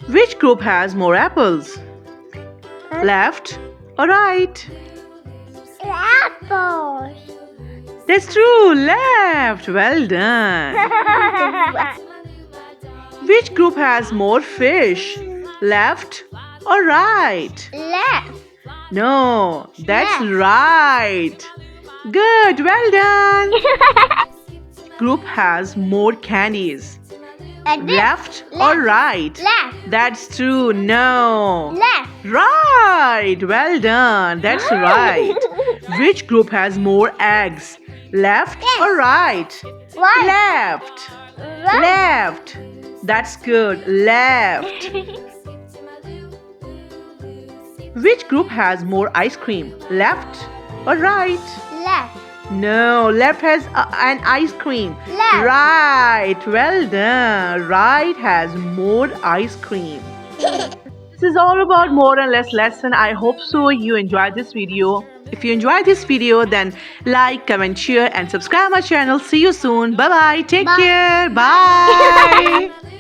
Which group has more apples? Left or right? Apples. That's true. Left. Well done. Which group has more fish? Left or right? Left. No, that's Left. right. Good. Well done. Group has more candies. And this. Left or right? Left. That's true. No. Left. Right. Well done. That's right. Which group has more eggs? Left Yes. or right? Right. Left. Right. Left. That's good. Left. Which group has more ice cream? Left or right? Left. No, left has an ice cream. Left. Right. Well done. Right has more ice cream. This is all about more and less lesson. I hope so you enjoyed this video. If you enjoyed this video, then like, comment, share and subscribe my channel. See you soon. Bye bye. Take Bye. care. Bye.